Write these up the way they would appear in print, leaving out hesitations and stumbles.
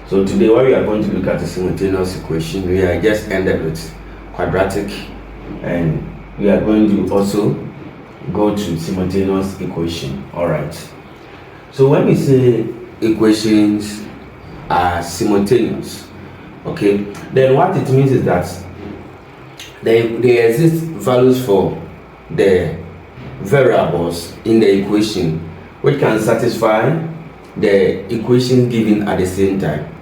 So today what we are going to look at is simultaneous equation. We are just ended with quadratic, and we are going to also go to simultaneous equation. All right. So when we say equations are simultaneous, okay, then what it means is that there exist values for the variables in the equation which can satisfy the equation given at the same time.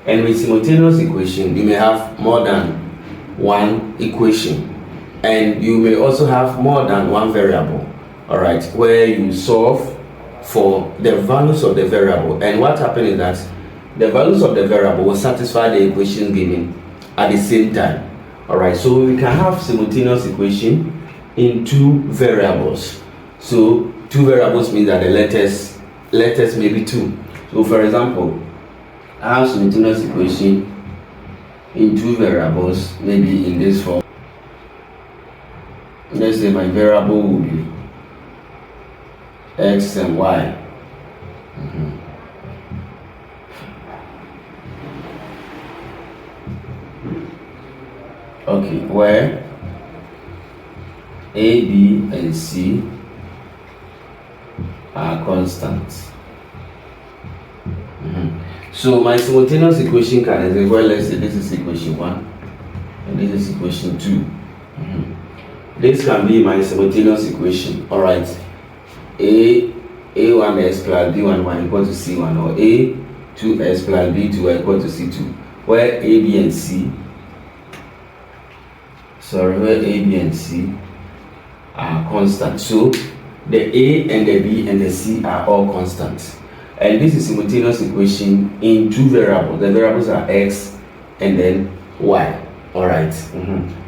And with simultaneous equation, you may have more than one equation, and you may also have more than one variable, all right, where you solve for the values of the variable. And what happens is that the values of the variable will satisfy the equation given at the same time. All right, so we can have simultaneous equation in two variables. So two variables means that the letters may be two. So for example, I have simultaneous equation in two variables, maybe in this form. Let's say my variable will be x and y. Okay, where a, b, and c are constants. So my simultaneous equation can be, well, let's say this is equation 1 and this is equation 2. This can be my simultaneous equation. All right, a1x plus b1y equal to c1, or a2x plus b2y equal to c2, where a, b, and c are constant. So the a and the b and the c are all constants. And this is simultaneous equation in two variables. The variables are x and then y. All right.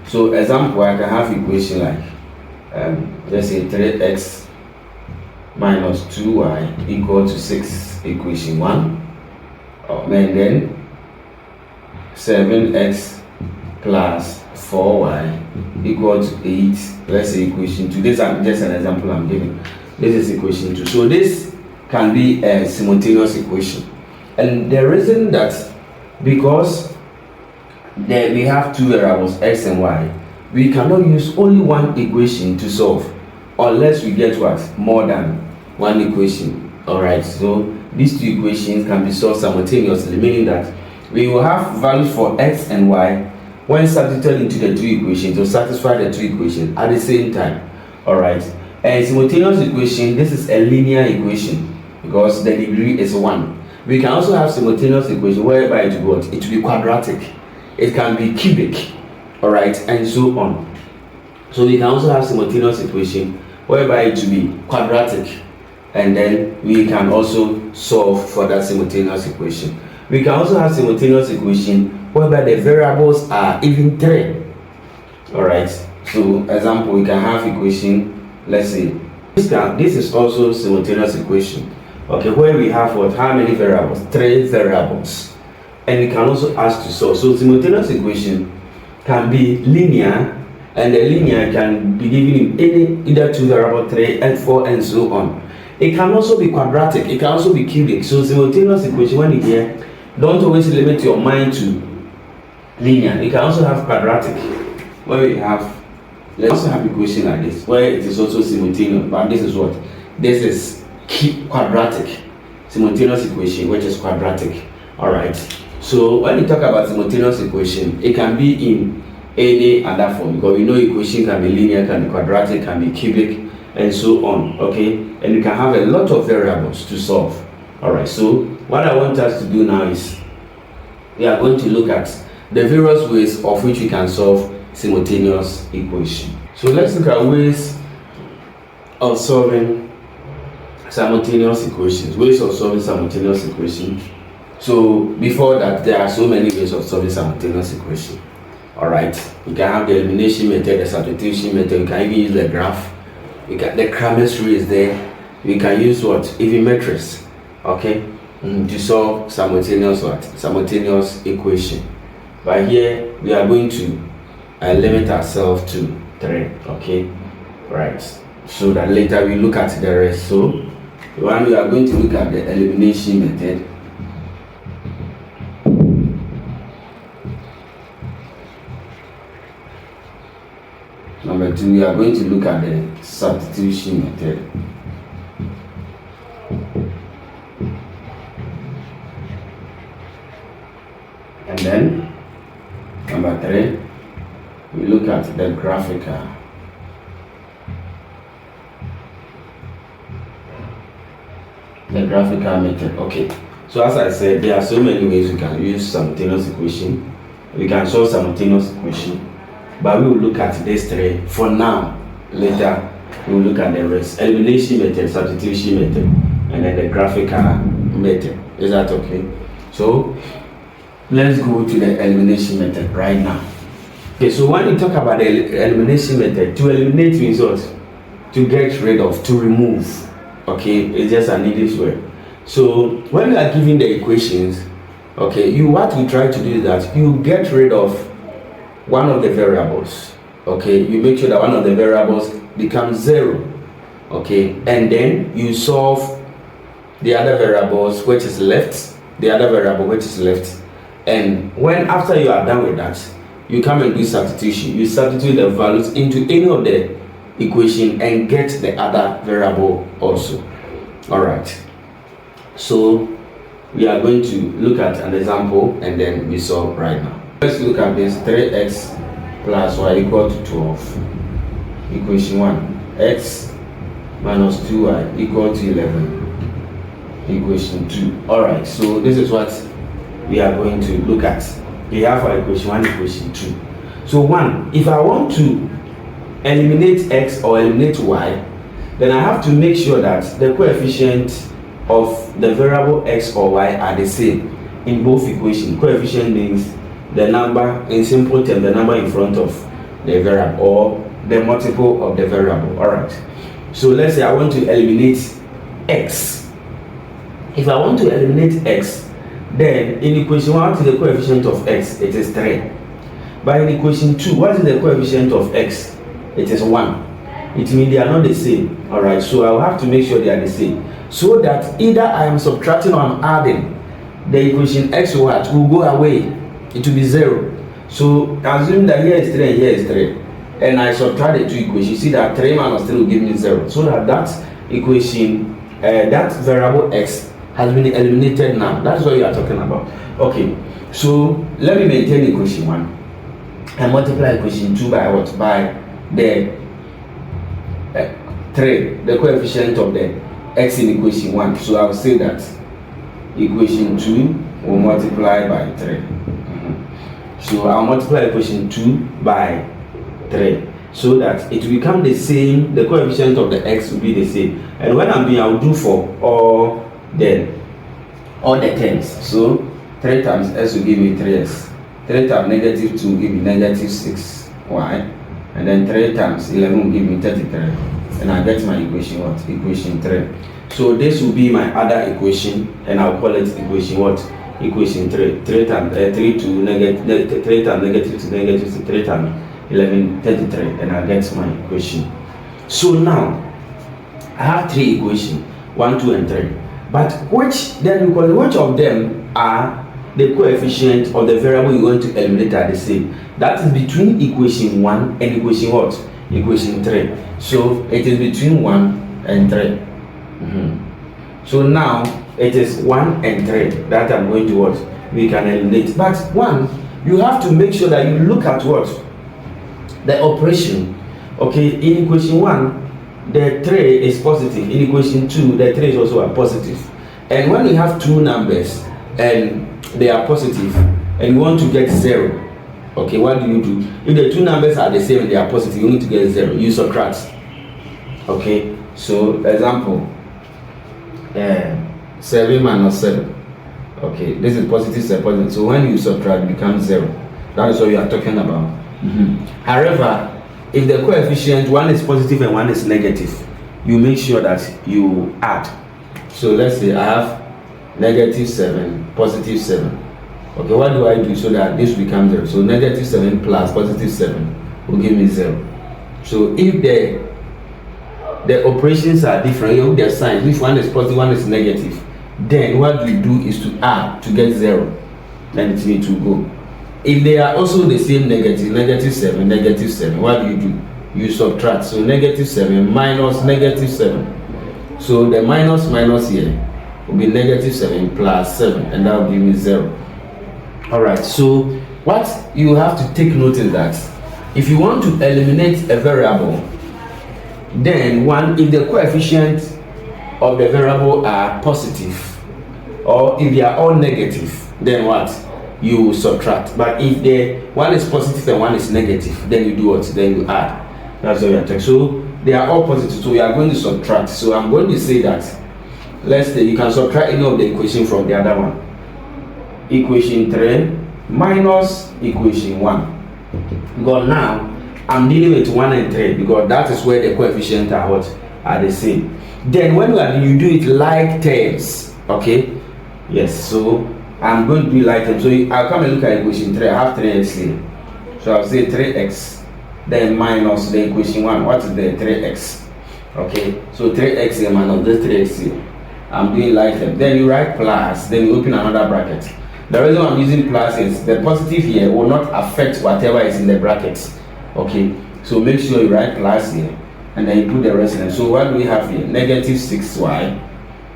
So example, I can have equation like let's say 3x minus 2y equal to 6, equation 1. And then 7x plus 4y equal to 8. Let's say equation 2. This is just an example I'm giving. This is equation 2. So this can be a simultaneous equation, and the reason that because we have two variables x and y, we cannot use only one equation to solve unless we get what, more than one equation. All right, so these two equations can be solved simultaneously, meaning that we will have values for x and y when substituted into the two equations to satisfy the two equations at the same time. All right, and simultaneous equation, this is a linear equation because the degree is 1. We can also have simultaneous equation whereby it will be quadratic, it can be cubic, all right, and so on. So we can also have simultaneous equation whereby it will be quadratic, and then we can also solve for that simultaneous equation. We can also have simultaneous equation whereby the variables are even 3. All right, so example, we can have equation, let's say this is also simultaneous equation, okay, where we have what, how many variables? 3 variables, and we can also ask to solve. So simultaneous equation can be linear, and the linear can be given in either 2 variable, 3 and 4 and so on. It can also be quadratic, it can also be cubic. So simultaneous equation, when you hear, don't always limit your mind to linear. You can also have quadratic, where we have, let's also have equation like this where it is also simultaneous, but this is what, this is quadratic, simultaneous equation which is quadratic. All right, so when you talk about simultaneous equation, it can be in any other form, because we know equation can be linear, can be quadratic, can be cubic, and so on. Okay, and you can have a lot of variables to solve. All right, so what I want us to do now is we are going to look at the various ways of which we can solve simultaneous equation. So let's look at ways of solving simultaneous equations. Ways of solving simultaneous equation. So before that, there are so many ways of solving simultaneous equation. All right, you can have the elimination method, the substitution method. You can even use the graph. You can, the chemistry is there. We can use what, even matrix, okay, to solve simultaneous equation. But here we are going to limit ourselves to 3, okay, right, so that later we look at the rest. So one, we are going to look at the elimination method. but we are going to look at the substitution method. And then number 3, we look at the graphical. The graphical method. Okay, so as I said, there are so many ways we can use simultaneous equation. We can solve simultaneous equation, but we will look at these 3 for now. Later we will look at the rest: elimination method, substitution method, and then the graphical method. Is that okay? So let's go to the elimination method right now. Okay, so when you talk about the elimination method, to eliminate means what? To get rid of, to remove. Okay, it's just an English word. So when you are giving the equations, okay, what we try to do is that you get rid of one of the variables. Okay, you make sure that one of the variables becomes 0. Okay, and then you solve the other variables which is left, and when after you are done with that, you come and do substitution. You substitute the values into any of the equation and get the other variable also. All right, so we are going to look at an example and then we solve right now. Let's look at this: 3x plus y equal to 12. Equation 1, x minus 2y equal to 11. Equation 2. All right, so this is what we are going to look at. We have our equation 1, equation 2. So 1, if I want to eliminate x or eliminate y, then I have to make sure that the coefficient of the variable x or y are the same in both equations. Coefficient means the number, in simple terms, the number in front of the variable or the multiple of the variable. All right, so let's say I want to eliminate x. If I want to eliminate x, then in equation 1, what is the coefficient of x? It is 3. But in equation 2, what is the coefficient of x? It is 1. It means they are not the same. All right, so I will have to make sure they are the same, so that either I am subtracting or I'm adding, the equation x what will go away. It will be 0. So assume that here is 3 and here is 3, and I subtract the 2 equations. You see that 3 minus 3 will give me 0. So that equation, that variable x has been eliminated now. That's what you are talking about. Okay, so let me maintain equation 1 and multiply equation 2 by what? By the 3, the coefficient of the x in equation 1. So I will say that equation 2 will multiply by 3. So I'll multiply equation 2 by 3, so that it will become the same. The coefficient of the x will be the same. And when I'm doing, I'll do for all the terms. So 3 times s will give me 3s. 3 times negative 2 will give me negative 6y. And then 3 times 11 will give me 33. And I get my equation what? Equation 3. So this will be my other equation, and I'll call it equation what? Equation 3. 3 times 3 to negative 3 times negative to negative 6, 3 times 11, 33, and I get my equation. So now I have 3 equations, 1, 2, and 3. But which of them are the coefficient of the variable you want to eliminate are the same? That is between equation 1 and equation what? Equation 3. So it is between 1 and 3. So now it is 1 and 3 that I'm going to what? We can eliminate. But 1, you have to make sure that you look at what? The operation. Okay, in equation 1, the 3 is positive. In equation 2, the 3 is also a positive. And when you have 2 numbers and they are positive and you want to get 0, okay, what do? If the 2 numbers are the same and they are positive, you need to get 0. You subtract. Okay, so example, 7 minus 7. Okay, this is positive, positive. So when you subtract, it becomes 0. That is what we are talking about. However, if the coefficient, one is positive and one is negative, you make sure that you add. So let's say I have negative 7, positive 7. Okay, what do I do so that this becomes 0? So negative 7 plus positive 7 will give me 0. So if the operations are different, you have their signs, which one is positive, one is negative, then what you do is to add to get 0. Then it needs to go. If they are also the same negative, negative 7, what do? you subtract. So negative 7 minus negative 7. So the minus here will be negative 7 plus 7, and that will give me 0. Alright, so what you have to take note is that if you want to eliminate a variable, then if the coefficients of the variable are positive, or if they are all negative, then what? You subtract. But if the one is positive and one is negative, then you do what? Then you add. That's what we are talking. So they are all positive, so we are going to subtract. So I'm going to say that, let's say you can subtract any of the equation from the other one. Equation 3 minus equation 1. Because now I'm dealing with 1 and 3, because that is where the coefficients are what? Are the same. Then when you do it like terms, okay? Yes, so I'm going to do like terms. So I'll come and look at equation 3. I have 3x here. So I'll say 3x, then minus the equation 1. What is the 3x? Okay, so 3x here minus this 3x here. I'm doing like terms. Then you write plus, then you open another bracket. The reason I'm using plus is the positive here will not affect whatever is in the brackets. Okay, so make sure you write plus here, and then you put the rest in. So what do we have here? Negative 6y.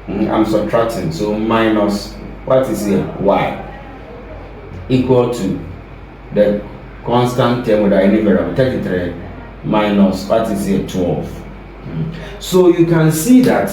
I'm subtracting, so minus, what is here? Y equal to the constant term with any variable, 33 minus, what is here? 12. So you can see that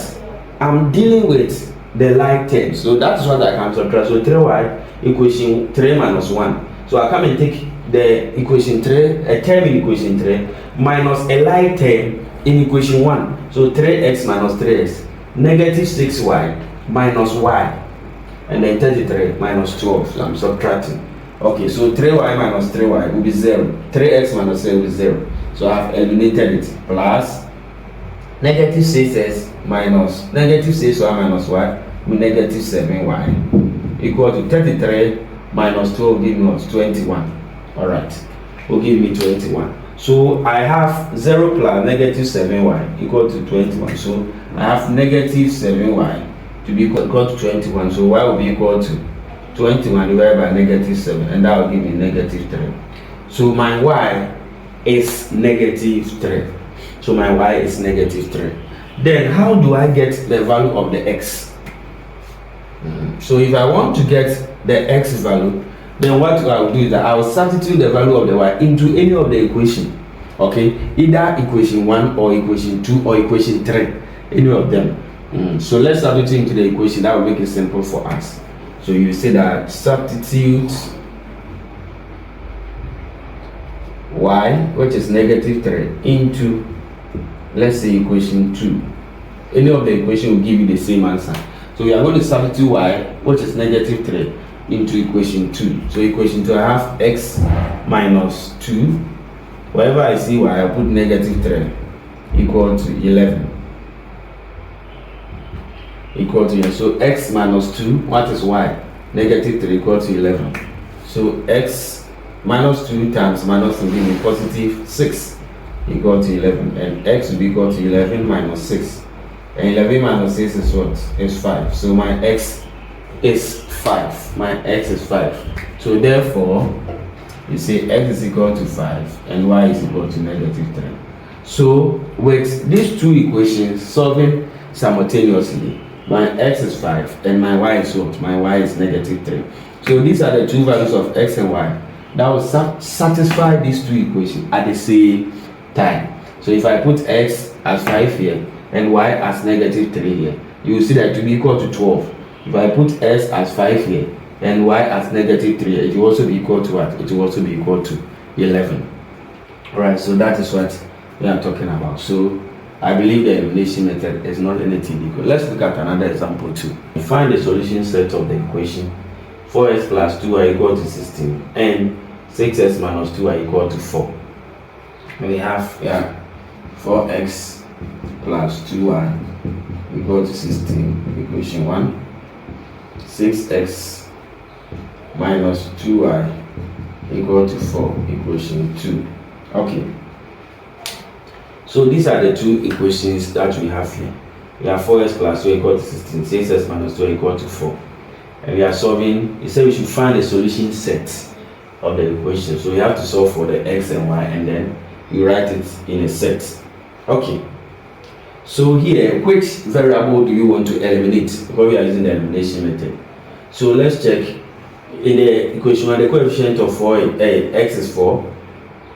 I'm dealing with the like term, so that's what I can subtract. So 3y equation 3 minus 1. So I come and take the equation 3, a term in equation 3 minus a like term in equation 1. So 3x minus 3x, negative 6y minus y, and then 33 minus 12. So I'm subtracting. Okay, so 3y minus 3y will be 0. 3x minus 3 will be 0. So I've eliminated it. Plus negative 6x minus negative 6y minus y with negative 7y equal to 33 minus 12 give me what? 21. Alright, will give me 21. So I have 0 plus negative 7y equal to 21. So I have negative 7y to be equal to 21. So y will be equal to 21 divided by negative 7, and that will give me negative 3. So my y is negative 3. So my y is negative 3. Then how do I get the value of the x? So if I want to get the x value, then what I will do is that I will substitute the value of the y into any of the equation. Okay, either equation 1 or equation 2 or equation 3, any of them. So let's substitute into the equation. That will make it simple for us. So you say that substitute y, which is negative 3, into, let's say, equation 2. Any of the equation will give you the same answer. So we are going to substitute y, which is negative 3, into equation 2. So equation 2, I have x minus 2. Wherever I see y, I put negative 3 equal to 11. Equal to 11. So x minus 2, what is y? Negative 3 equal to 11. So x minus 2 times minus 3 give me positive 6 equal to 11. And x will be equal to 11 minus 6. And 11 minus 6 is what? Is 5. So my x is 5. My x is 5. So therefore, you say x is equal to 5 and y is equal to negative 3. So with these two equations solving simultaneously, my x is 5 and my y is what? My y is negative 3. So these are the two values of x and y that will satisfy these two equations at the same time. So if I put x as 5 here and y as negative 3 here, you will see that it will be equal to 12. If I put s as 5 here and y as negative 3 here, it will also be equal to what? It will also be equal to 11. Alright, so that is what we are talking about. So I believe the elimination method is not anything difficult. Let's look at another example too. Find the solution set of the equation 4x plus 2y equal to 16 and 6x minus 2y equal to 4. We have 4x plus 2y equal to 16, equation 1. 6x minus 2y equal to 4, equation 2. Okay. So these are the two equations that we have here. We have 4x plus 2 equal to 16, 6x minus 2 equal to 4. And we are solving, it said we should find the solution set of the equation. So we have to solve for the x and y and then you write it in a set. Okay. So here, which variable do you want to eliminate? Because we are using the elimination method. So let's check. In the equation 1, the coefficient of x is 4.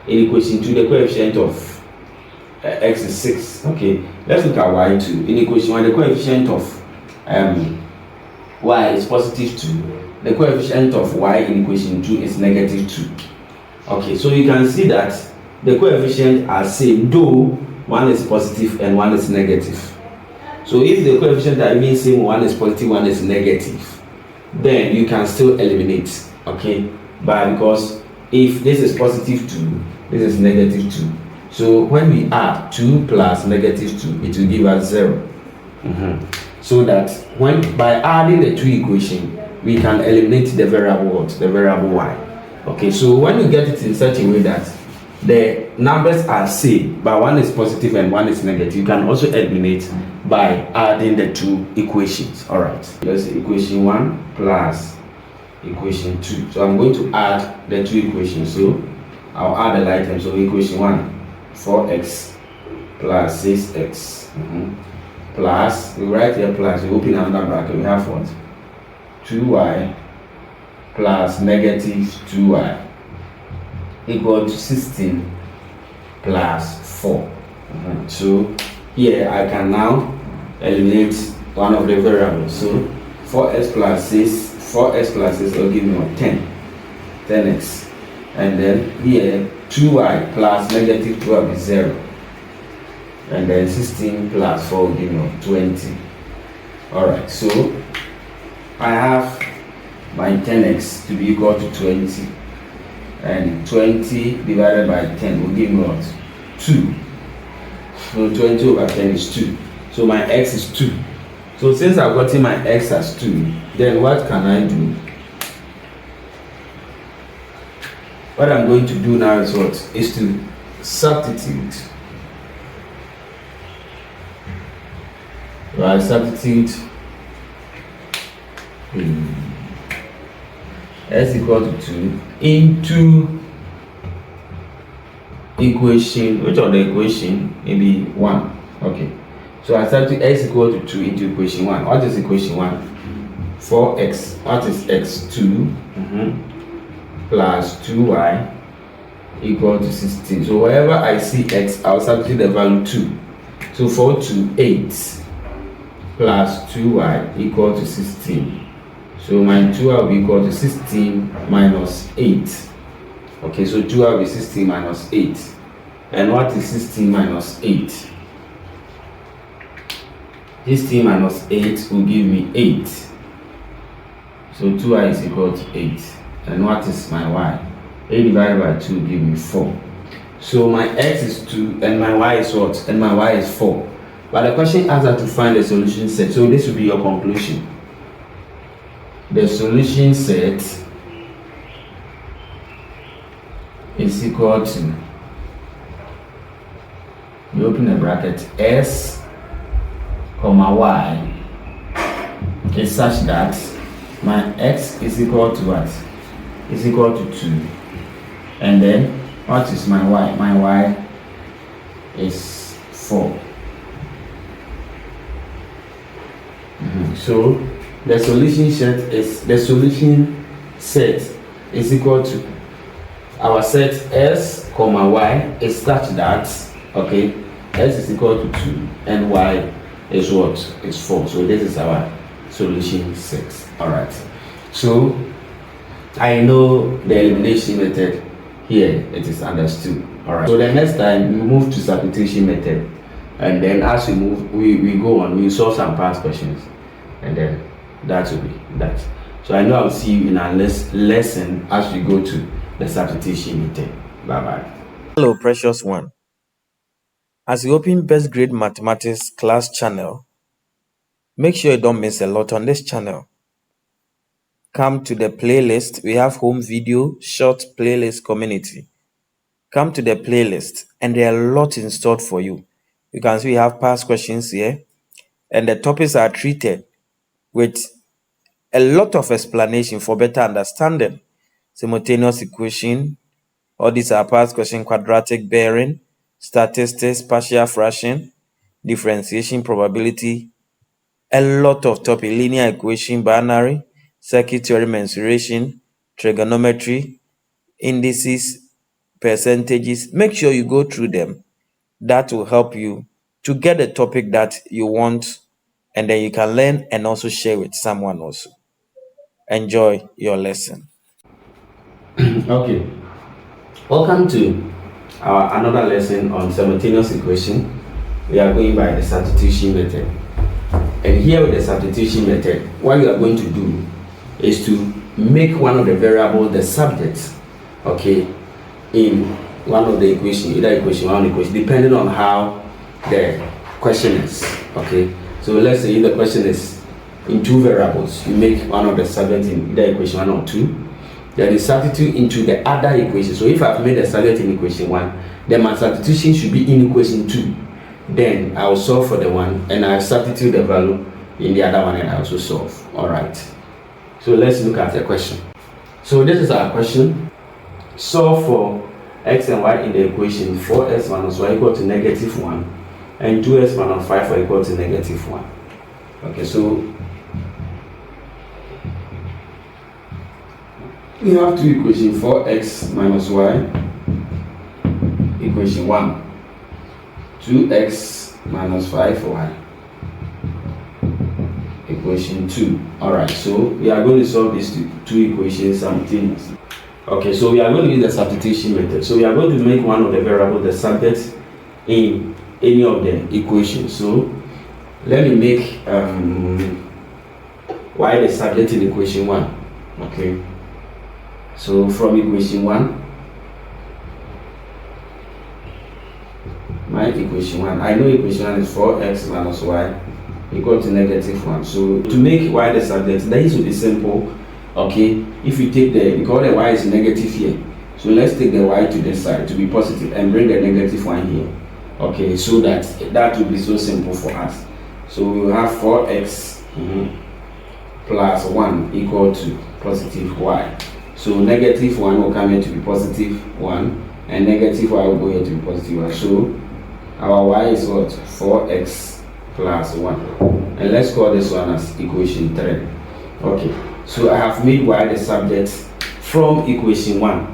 In equation 2, the coefficient of x is 6. Okay, let's look at y2. In equation 1, the coefficient of y is positive 2. The coefficient of y in equation 2 is negative 2. Okay, so you can see that the coefficients are same, though one is positive and one is negative. So if the coefficients are even same, one is positive, one is negative, then you can still eliminate. Okay, but because if this is positive 2, this is negative 2. So when we add 2 plus negative 2, it will give us 0. So that when by adding the two equations, we can eliminate the variable the variable y. Okay, so when you get it in such a way that the numbers are same, but one is positive and one is negative, you can also eliminate by adding the two equations. All right, let's say equation 1 plus equation 2. So I'm going to add the two equations. So I'll add the like term. So equation 1, 4x plus 6x plus, we write here plus, we open another bracket, we have what? 2y plus negative 2y equal to 16 plus 4. So here I can now eliminate one of the variables. So 4x plus 6 will give me what? 10x. And then here 2y plus negative 12 is 0. And then 16 plus 4 will give me 20. Alright, so I have my 10x to be equal to 20. And 20 divided by 10 will give me what? 2. So 20 over 10 is 2. So my x is 2. So since I've gotten my x as 2, then what can I do? What I'm going to do now is what? Is to substitute. So I substitute s equal to 2 into equation, which of the equation? Maybe 1. Okay, so I substitute s equal to 2 into equation 1. What is equation 1? 4x. What is x? 2 plus 2y equal to 16. So wherever I see x, I'll substitute the value 2. So 4 to 8 plus 2y equal to 16. So my 2y will be equal to 16 minus 8. Okay, so 2y will be 16 minus 8. And what is 16 minus 8? 16 minus 8 will give me 8. So 2y is equal to 8. And what is my y? 8 divided by 2 will give me 4. So my x is 2 and my y is what? And my y is 4. But the question asks us to find the solution set. So this will be your conclusion. The solution set is equal to, you open a bracket, s comma y is such that my x is equal to what? Is equal to 2. And then what is my y? My y is 4. So the solution set is equal to our set s comma y is such that, okay, s is equal to 2 and y is what? Is 4. So this is our solution set. All right, so I know the elimination method here, it is understood. All right, so the next time we move to substitution method, and then as we move, we go on, we solve some past questions, and then that will be that. So I know I'll see you in our lesson as we go to the substitution method. Bye bye. Hello, precious one. As you open Best Grade Mathematics class channel, make sure you don't miss a lot on this channel. Come to the playlist. We have home video, short playlist community. Come to the playlist, and there are a lot installed for you. You can see we have past questions here, and the topics are treated with a lot of explanation for better understanding. Simultaneous equation, all these are past question, quadratic bearing, statistics, partial fraction, differentiation, probability, a lot of topic, linear equation, binary, circuit theory, mensuration, trigonometry, indices, percentages. Make sure you go through them. That will help you to get a topic that you want, and then you can learn and also share with someone also. Enjoy your lesson. Okay, welcome to our another lesson on simultaneous equation. We are going by the substitution method, and here with the substitution method, what you are going to do is to make one of the variables the subject, okay, in one of the equation, either equation 1 or equation, depending on how the question is. Okay, so let's say if the question is in two variables, you make one of the subject in either equation 1 or 2, then you substitute into the other equation. So if I've made a subject in equation 1, then my substitution should be in equation 2. Then I will solve for the one, and I substitute the value in the other one, and I also solve. All right, so let's look at the question. So this is our question. Solve for x and y in the equation 4x minus y equal to -1 and 2x minus 5y equal to -1. Okay, so we have two equations, 4x minus y, equation 1, 2x minus 5y, equation 2. Alright, so we are going to solve these two equations simultaneously. Okay, so we are going to use the substitution method. So we are going to make one of the variables the subject in any of the equations. So let me make y the subject in equation 1. Okay, so from equation 1, my equation 1, I know equation 1 is 4x minus y equal to -1. So to make y the subject, this will be simple. Okay, if you take because the y is negative here, so let's take the y to this side to be positive and bring the -1 here. Okay, so that will be so simple for us. So we will have 4x plus 1 equal to positive y. So -1 will come here to be positive 1, and -y will go here to be positive 1. So our y is what? 4x plus 1. And let's call this one as equation 3. Okay, so I have made y the subject from equation 1.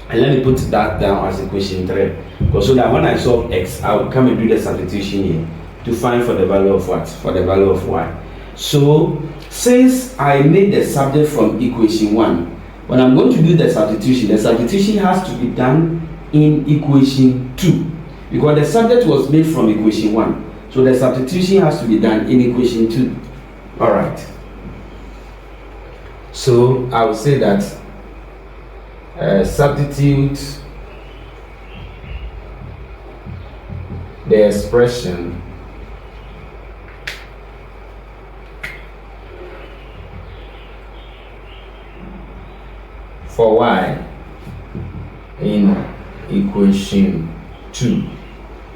And let me put that down as equation 3. Because so that when I solve x, I will come and do the substitution here to find for the value of what? For the value of y. So since I made the subject from equation 1, when I'm going to do the substitution has to be done in equation 2. Because the subject was made from equation 1. So the substitution has to be done in equation 2. Alright. So I will say that substitute the expression for y in equation 2.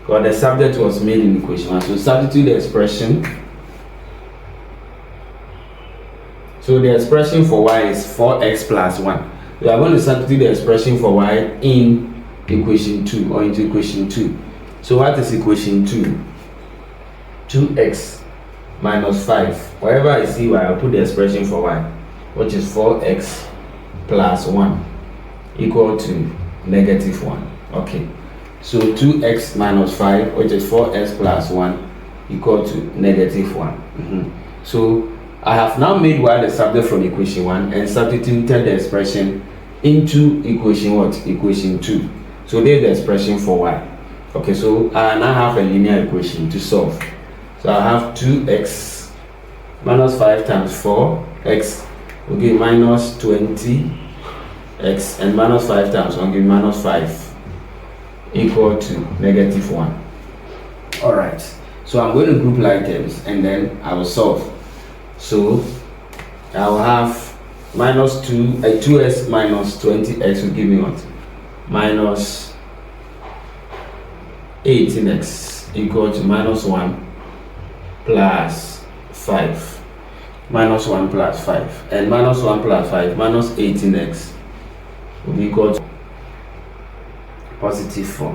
Because the subject was made in equation 1. So substitute the expression. So the expression for y is 4x plus 1. We are going to substitute the expression for y in equation 2 or into equation 2. So what is equation 2? 2x minus 5. Wherever I see y, I'll put the expression for y, which is 4x plus 1 equal to -1. Okay. So 2x minus 5, which is 4x plus 1 equal to -1. So I have now made y the subject from equation 1 and substituted the expression into equation what? Equation 2. So there's the expression for y. Okay, so I now have a linear equation to solve. So I have 2x minus 5 times 4x will give minus 20x, and minus 5 times 1 give minus 5 equal to -1. Alright, so I'm going to group like terms and then I will solve. So I will have minus 2x minus 20x will give me what? Minus 18x equal to -1 plus 5. -1 plus 5. And -1 plus 5 minus 18x will be equal to +4.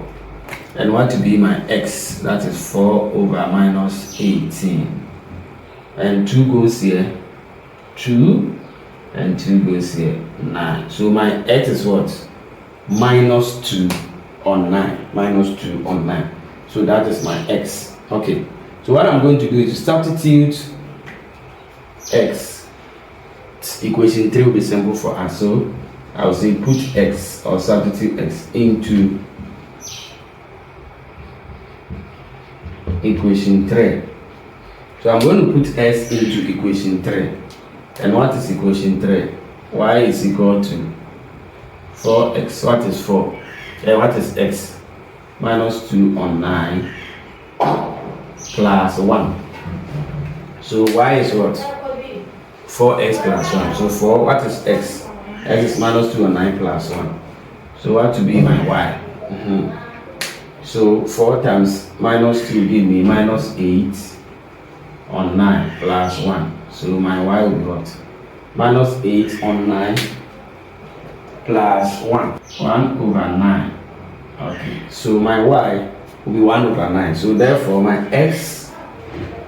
and what to be my x, that is 4 over minus 18, and 2 goes here, 2, and 2 goes here, 9. So my x is what? Minus 2 on 9, minus 2 on 9. So that is my x. Okay, so what I'm going to do is to substitute x. Equation 3 will be simple for us. So I will say put x, or substitute x into equation 3. So I'm going to put s into equation 3. And what is equation 3? Y is equal to 4x. What is 4? What is x? Minus 2 on 9 plus 1. So y is what? 4x plus 1. So 4, what is x? X is minus 2 on 9 plus 1. So what to be my y? So 4 times minus 2 give me minus 8 on 9 plus 1. So my y will be what? Minus 8 on 9 plus 1. 1 over 9. Okay. So my y will be 1 over 9. So therefore my x,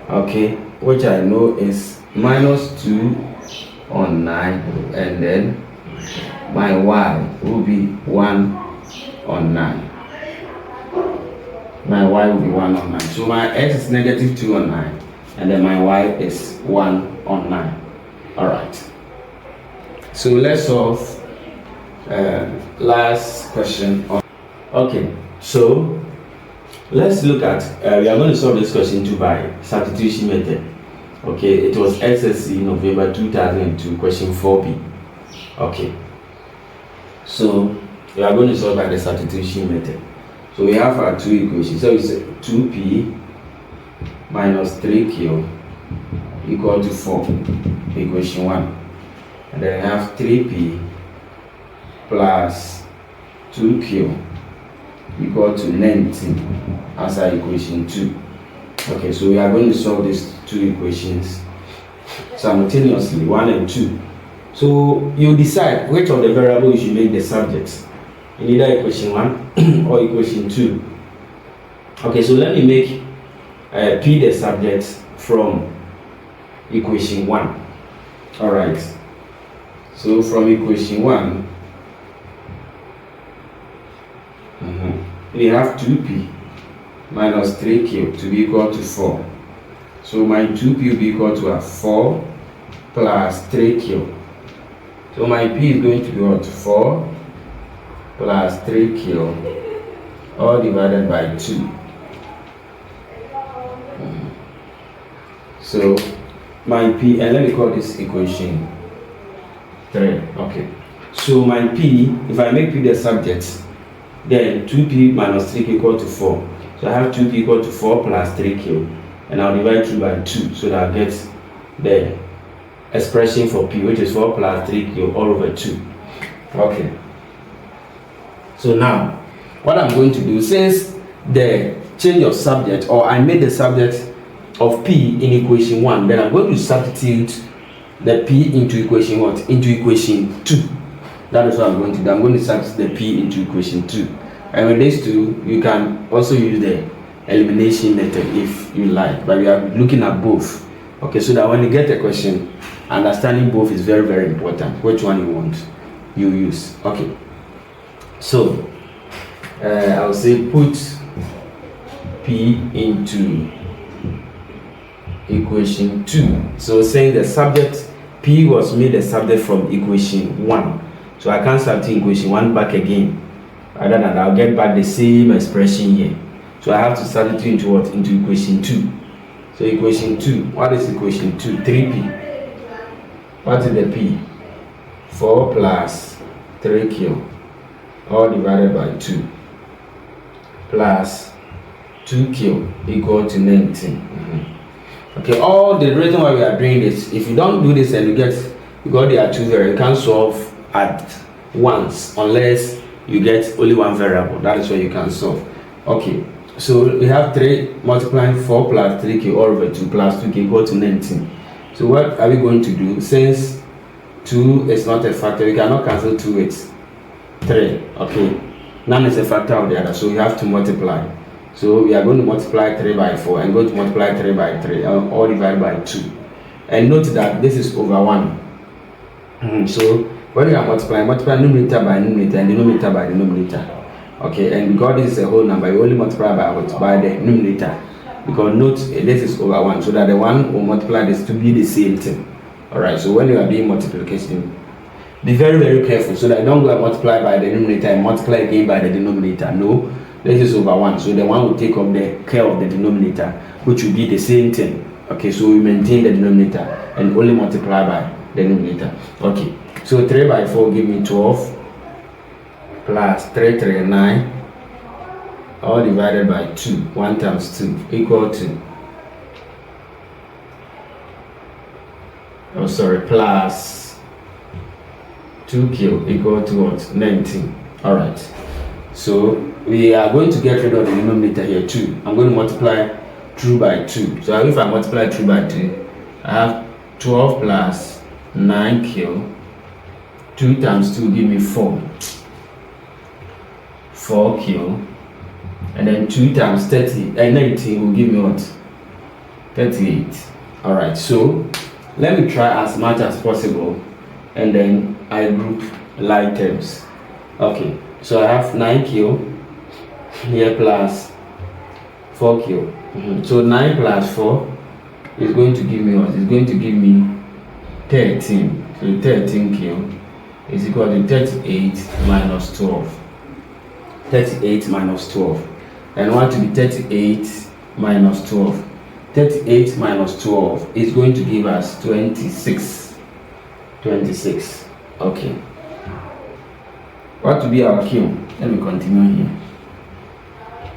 okay, which I know is minus 2 on 9, and then my y will be 1 on 9. My y will be 1 on 9. So my x is negative 2 on 9, and then my y is 1 on 9. Alright. So let's solve last question. Okay, so let's look at, we are going to solve this question 2 by substitution method. Okay, it was SSC November 2002, question 4b. Okay, so we are going to solve by the substitution method. So we have our two equations. So it's 2p minus 3q equal to 4, equation 1. And then we have 3p plus 2q equal to 19 as our equation 2. Okay, so we are going to solve these two equations simultaneously, 1 and 2. So you decide which of the variables you should make the subject in either equation 1 or equation 2. Okay, so let me make p the subject from equation 1. Alright, so from equation 1, we have 2p minus 3q to be equal to 4. So my 2p will be equal to 4 plus 3q. So my p is going to be what? 4 plus 3q all divided by 2. So my p, and let me call this equation 3. Okay, so my p, if I make p the subject, then 2p minus 3q equal to 4. So I have 2p equal to 4 plus 3q, and I'll divide 2 by 2, so that I'll get the expression for p, which is 4 plus 3q all over 2. Okay, so now what I'm going to do, since the change of subject, or I made the subject of p in equation 1, then I'm going to substitute the p into equation what? Into equation 2. That is what I'm going to do. I'm going to substitute the p into equation 2. And with these two, you can also use the elimination method if you like, but we are looking at both. Okay, so that when you get a question, understanding both is very, very important. Which one you want, you use. Okay, so I'll say put p into equation 2. So saying the subject p was made the subject from equation 1, so I can't substitute equation 1 back again. Rather than I'll get back the same expression here. So I have to substitute into what? Into equation 2. So equation 2, what is equation 2? 3p. What is the p? 4 plus 3q all divided by 2 plus 2q equal to 19. Okay, all the reason why we are doing this, if you don't do this and you got there are two variables, you can't solve at once unless you get only one variable. That is where you can solve. Okay, so we have 3 multiplying 4 plus 3q all over 2 plus 2q equal to 19. So what are we going to do? Since 2 is not a factor, we cannot cancel 2 with 3. Okay, None is a factor of the other, so you have to multiply. So we are going to multiply 3 by 4 and going to multiply 3 by 3, all divided by 2. And note that this is over 1. So when you are multiply numerator by numerator and denominator by denominator. Okay, and because this is a whole number, you only multiply by the numerator. Because note this is over 1, so that the 1 will multiply this to be the same thing. Alright, so when you are doing multiplication, be very, very careful so that you don't go and multiply by the numerator and multiply again by the denominator. No, this is over 1, so the 1 will take up the care of the denominator, which will be the same thing. Okay, so we maintain the denominator and only multiply by the numerator. Okay, so 3 by 4 give me 12 plus 3, 3, 9, all divided by 2. 1 times 2 equal to, plus 2 cube equal to what? 19. Alright, so we are going to get rid of the denominator here, 2. I'm going to multiply 2 by 2. So if I multiply 2 by 2, I have 12 plus 9 cube. 2 times 2 give me 4. 4 cube. And then 2 times 30 and 19 will give me what? 38. Alright, so let me try as much as possible, and then I group like terms. Okay, so I have 9 cube here plus 4 cube. So 9 plus 4 is going to give me what? It's going to give me 13. So 13 cube is equal to 38 minus 12. 38 minus 12. And I want to be 38 minus 12. 38 minus 12 is going to give us 26. 26. Okay. What will be our Q? Let me continue here.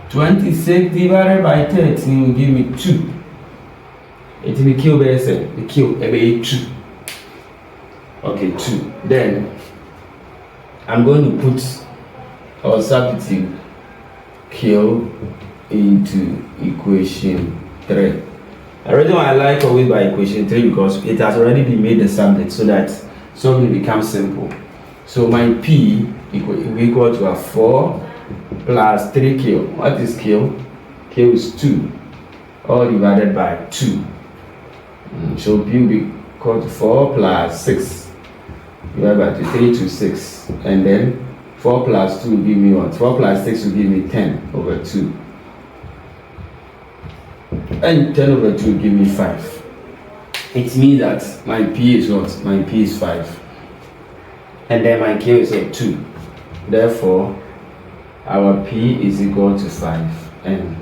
26 divided by 13 will give me 2. It will be Q by the Q by 2. Okay, 2. Then I'm going to put or substitute Q into equation 3. The reason why I like always by equation 3 because it has already been made the subject so that solving becomes simple. So my P equal to a 4 plus 3Q. What is Q? Q is 2, all divided by 2. So P will be equal to 4 plus 6 divided by 2, 3 to 6, and then 4 plus 2 will give me what? 4 plus 6 will give me 10 over 2. And 10 over 2 will give me 5. It means that my P is what? My P is 5. And then my Q is 2. Therefore, our P is equal to 5 and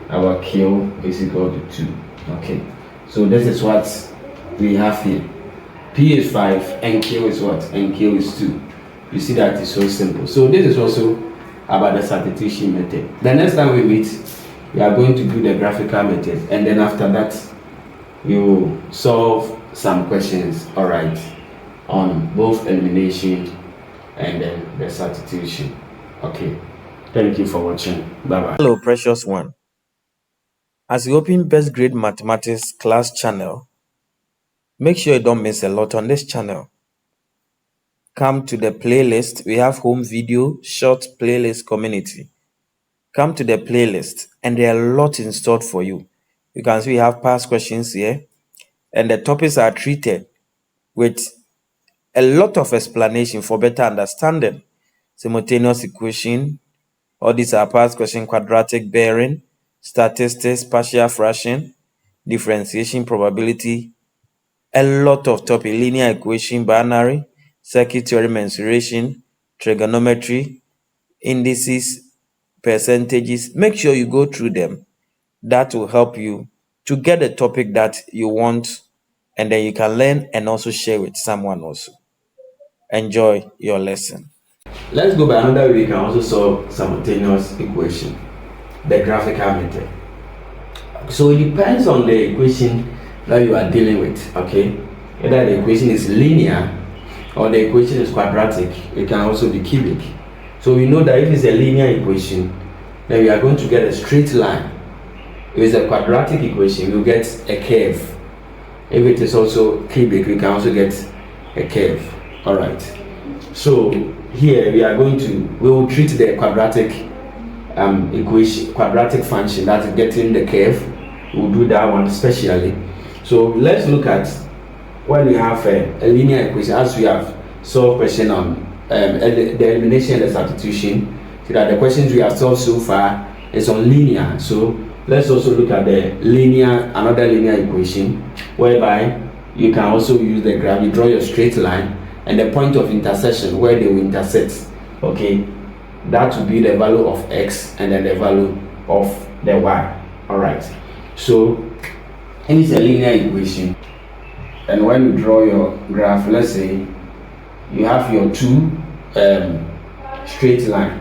our Q is equal to 2. Okay. So this is what we have here. P is 5 and Q is what? And Q is 2. You see that is so simple. So this is also about the substitution method. The next time we meet, we are going to do the graphical method, and then after that, we will solve some questions, alright, on both elimination and then the substitution. Okay. Thank you for watching. Bye bye. Hello, precious one. As you open Best Grade Mathematics class channel, make sure you don't miss a lot on this channel. Come to the playlist. We have home video, short playlist community. Come to the playlist and there are a lot installed for you. You can see we have past questions here and the topics are treated with a lot of explanation for better understanding. Simultaneous equation, all these are past question, quadratic bearing, statistics, partial fraction, differentiation, probability, a lot of topic, linear equation, binary, circuit theory, mensuration, trigonometry, indices, percentages. Make sure you go through them. That will help you to get the topic that you want, and then you can learn and also share with someone also. Enjoy your lesson. Let's go by another way. We can also solve simultaneous equation, the graphical method. So it depends on the equation that you are dealing with. Okay, whether the equation is linear or the equation is quadratic, it can also be cubic. So we know that if it's a linear equation, then we are going to get a straight line. If it's a quadratic equation, we'll get a curve. If it is also cubic, we can also get a curve. All right. So here we will treat the quadratic equation, quadratic function, that's getting the curve. We'll do that one especially. So let's look at when we have a linear equation, as we have solved question on the elimination and the substitution. So that the questions we have solved so far is on linear. So let's also look at the another linear equation, whereby you can also use the graph. You draw your straight line and the point of intersection where they will intersect. Okay, that will be the value of x and then the value of the y. All right. So it is a linear equation, and when you draw your graph, let's say you have your two straight line.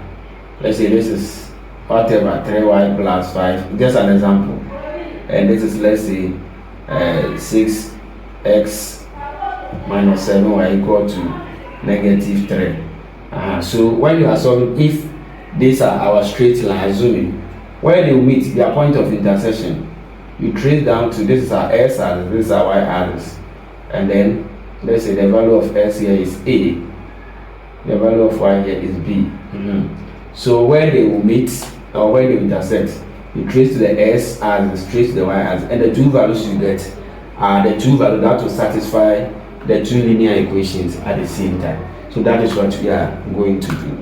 Let's say this is whatever 3y plus 5, just an example, and this is, let's say 6x minus 7y equal to -3. So when you are solving, if these are our straight line, assuming where they meet their point of intersection, you trace down to this is our x axis, this is our y axis, and then let's say the value of x here is a, the value of y here is b. So where they will meet or where they intersect, you trace to the x axis, trace to the y axis, and the two values you get are the two values that will satisfy the two linear equations at the same time. So that is what we are going to do.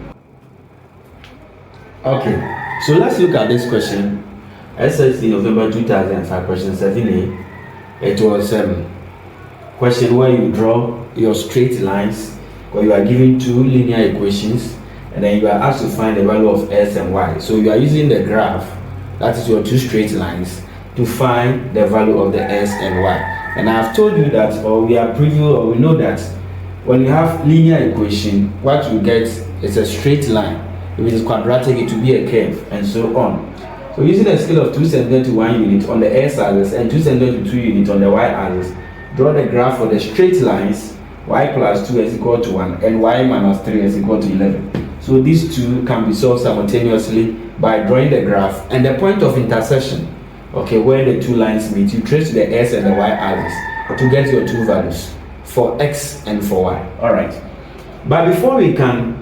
Okay, so let's look at this question. SSC November 2005, question 7a. It was question where you draw your straight lines, where you are given two linear equations, and then you are asked to find the value of s and y. So you are using the graph, that is your two straight lines, to find the value of the s and y. And I have told you that, or we know that when you have linear equation, what you get is a straight line. If it is quadratic, it will be a curve, and so on. So using a scale of 2 cm to 1 unit on the x axis and 2 cm to 2 units on the y axis, draw the graph for the straight lines y plus 2 is equal to 1 and y minus 3 is equal to 11. So these two can be solved simultaneously by drawing the graph and the point of intersection, okay, where the two lines meet. You trace the x and the y axis to get your two values for x and for y. All right, but before we can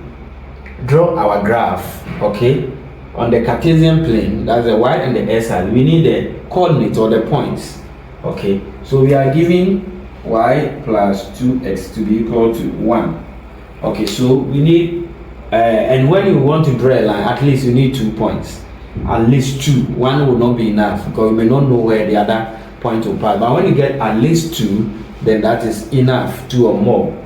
draw our graph, okay, on the Cartesian plane, that's the y and the x side, we need the coordinates or the points. Okay, so we are giving y plus 2x to be equal to 1. Okay, so we need and when you want to draw a line, at least you need 2 points, at least 2. One will not be enough because you may not know where the other point will pass, but when you get at least 2, then that is enough, 2 or more.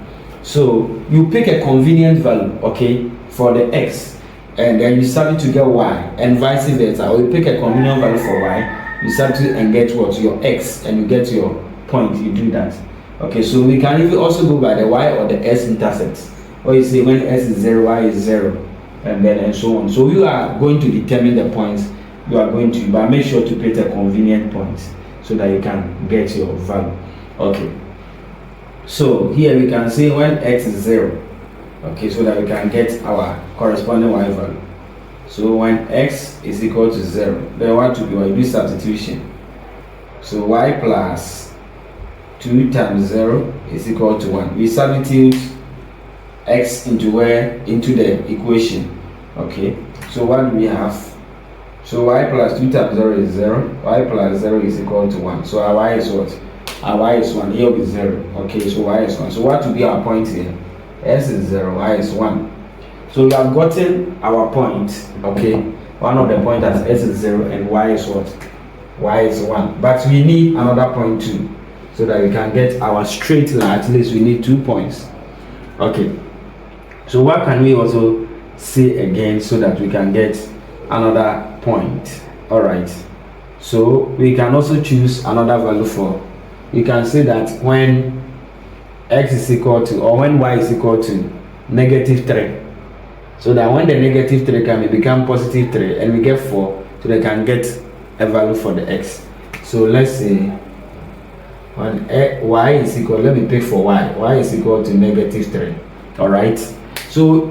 So you pick a convenient value, okay, for the x, and then you substitute to get y, and vice versa. Or you pick a convenient value for y, you substitute and get what, your x, and you get your point. You do that. Okay, so we can even also go by the y or the s intercept, or you say when s is 0, y is 0, and then and so on. So you are going to determine the points you are going to, but make sure to pick a convenient point so that you can get your value. Okay, so here we can say when x is 0, okay, so that we can get our corresponding y value. So when x is equal to 0, then what to do? I do substitution. So y plus 2 times 0 is equal to 1. We substitute x into the equation. Okay, so what do we have? So y plus 2 times 0 is 0. Y plus 0 is equal to 1. So our y is what? Our y is 1. Here is 0. Okay, so y is 1. So what will be our point here? S is 0, y is 1. So we have gotten our point, okay? One of the points as s is 0 and y is what? Y is 1. But we need another point too, so that we can get our straight line. At least we need 2 points. Okay. So what can we also say again so that we can get another point? All right. So we can also choose another value for. You can say that when x is equal to, or when y is equal to -3, so that when the -3 can become +3 and we get 4, so they can get a value for the x. So let's say when y is equal, let me pick for y is equal to -3. All right, so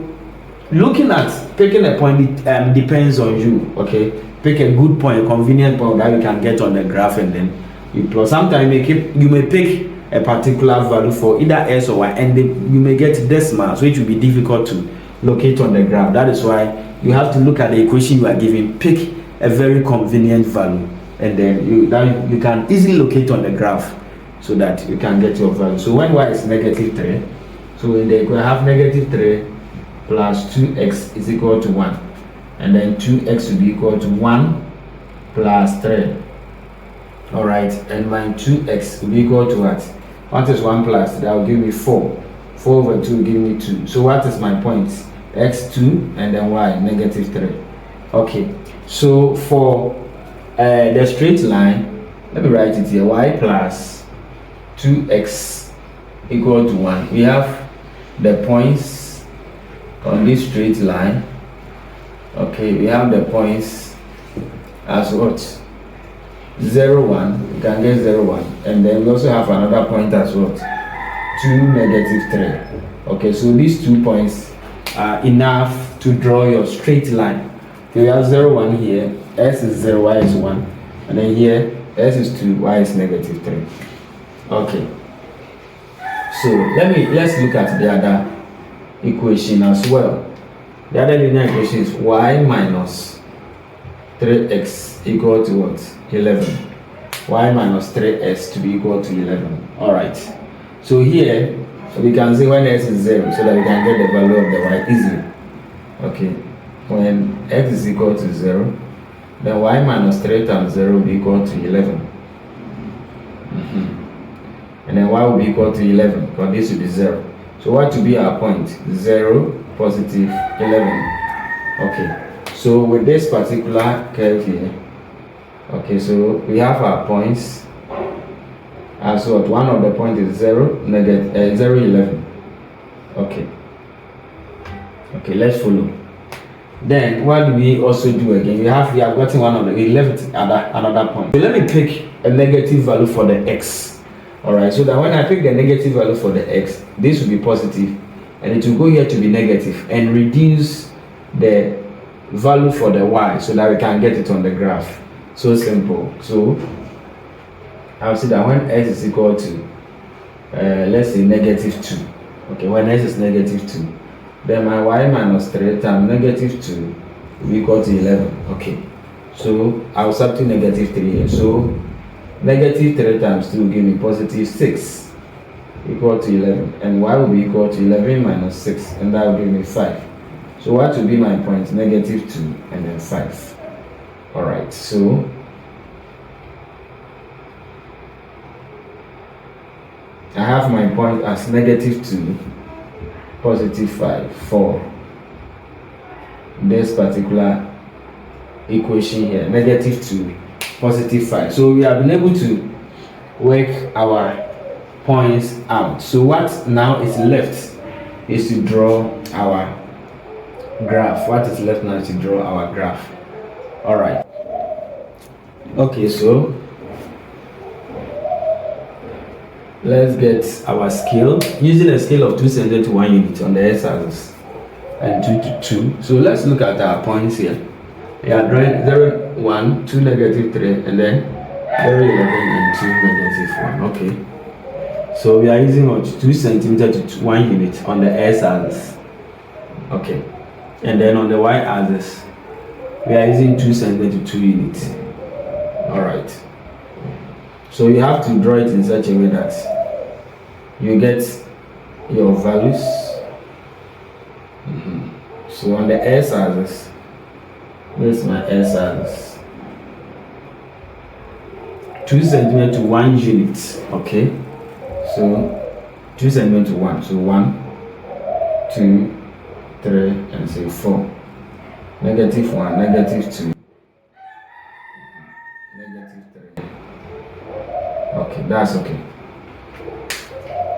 looking at picking a point depends on you. Okay, pick a good point, a convenient point that you can get on the graph, and then you plot. Sometimes you may pick a particular value for either s or y, and you may get decimals, which will be difficult to locate on the graph. That is why you have to look at the equation you are given, pick a very convenient value, and then you can easily locate on the graph so that you can get your value. So when y is negative 3, so in the equation I have negative 3 plus 2x is equal to 1, and then 2x will be equal to 1 plus 3. All right, and my 2x will be equal to what? What is 1 plus? That will give me 4. 4 over 2 will give me 2. So what is my point? X 2 and then y negative 3. Okay, so for the straight line, let me write it here. Y plus 2x equal to 1. We have the points on this straight line. Okay, we have the points as what? 0 1. You can get 0 1, and then we also have another point as what? 2 negative 3. Okay, so these 2 points are enough to draw your straight line. So we have 0 1 here, s is 0, y is 1, and then here s is 2, y is negative 3. Okay, so let's look at the other equation as well. The other linear equation is y minus 3x equal to what? 11. Y minus 3s to be equal to 11. All right, so here we can say when s is 0, so that we can get the value of the y easily. Okay, when x is equal to 0, then y minus 3 times 0 will be equal to 11. And then y will be equal to 11, because this will be 0. So what will be our point? 0, positive 11. Okay, so with this particular curve here, okay, so we have our points as what? One of the points is 0, negative 0, 11. Okay, let's follow. Then what do we also do again? We have gotten one of the, we left another point. So let me pick a negative value for the x. All right, so that when I pick the negative value for the x, this will be positive, and it will go here to be negative, and reduce the value for the y so that we can get it on the graph. So simple. So I'll see that when s is equal to let's say negative 2. Okay, when s is negative 2, then my y minus 3 times negative 2 will be equal to 11. Okay, so I'll substitute negative 3 here. So negative 3 times 2 will give me positive 6 equal to 11, and y will be equal to 11 minus 6, and that will give me 5. So what will be my point? Negative 2 and then 5. All right, so I have my point as negative 2, positive 5 for this particular equation here, negative 2, positive 5. So we have been able to work our points out. So what now is left is to draw our graph. What is left now is to draw our graph. All right. Okay, so let's get our scale using a scale of 2 cm to 1 unit on the x-axis and 2 to 2. So let's look at our points here. We are drawing 0 1, 2 negative 3, and then 0 11 and 2 negative 1. Okay, so we are using what? 2 cm to 1 unit on the x-axis. Okay, and then on the y-axis we are using 2 cm to 2 units. All right, so you have to draw it in such a way that you get your values. So on the x-axis, where's my x-axis? 2 cm to 1 unit. Okay, so 2 cm to 1. So 1, 2, 3, and say 4. Negative 1, negative 2, negative 3. Okay, that's okay.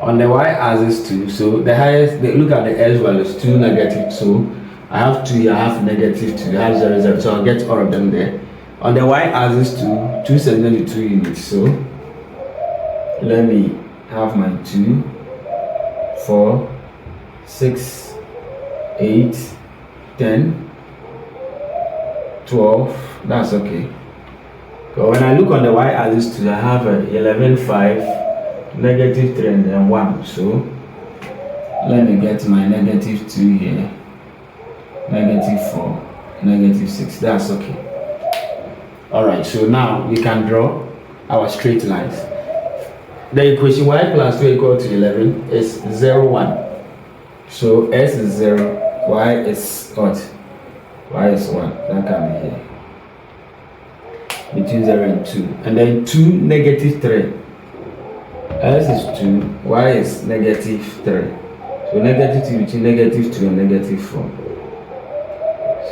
On the y-axis too, so the highest, look at the x values, 2 negative 2. I have 2 here, I have negative 2, I have 0 0, so I'll get all of them there. On the y-axis too, 2 cm to 2 units. So let me have my 2, 4, 6, 8, 10, 12. That's okay. So when I look on the y-axis too, I have 11, 5, negative 3, and then 1. So let me get my negative 2 here, -4, -6. That's okay. All right, so now we can draw our straight lines. The equation y plus 2 equal to 11 is 0, 1. So s is 0, y is what? Y is 1. That can be here. Between 0 and 2. And then 2, -3. S is 2, y is -3. So -2 between -2 and -4.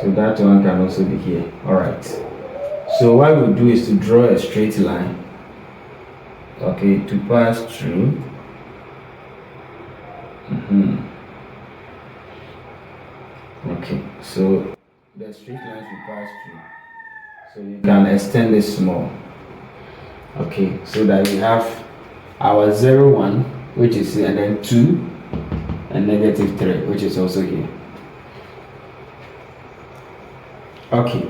So that one can also be here. Alright. So what we'll do is to draw a straight line. Okay, to pass through. Okay, so the straight lines will pass through. So you can extend it small. Okay, so that we have our 0, 1, which is here, and then 2 and -3, which is also here. Okay,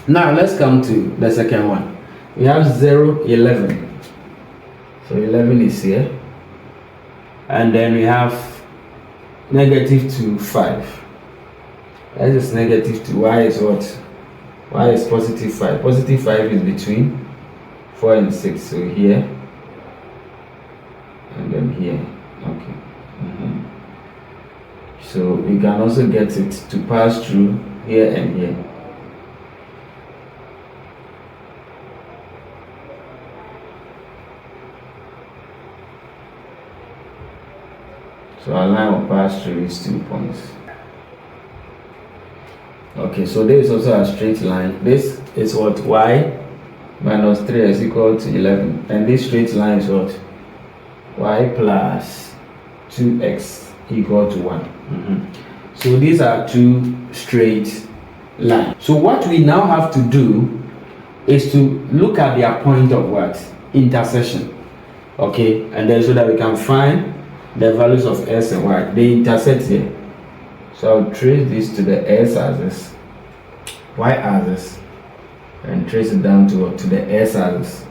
now let's come to the second one. We have 0, 11. So 11 is here, and then we have -2, 5. That is -2. Y is what? Y is +5. +5 is between 4 and 6. So here and then here. Okay. So we can also get it to pass through here and here. So our line will pass through these 2 points. Okay, so there is also a straight line. This is what? Y minus 3 is equal to 11. And this straight line is what? Y plus 2x equal to 1. So these are 2 straight lines. So what we now have to do is to look at their point of what? Intersection. Okay, and then so that we can find the values of s and y. They intersect here. So I'll trace this to the s axis, y axis, and trace it down to the s axis.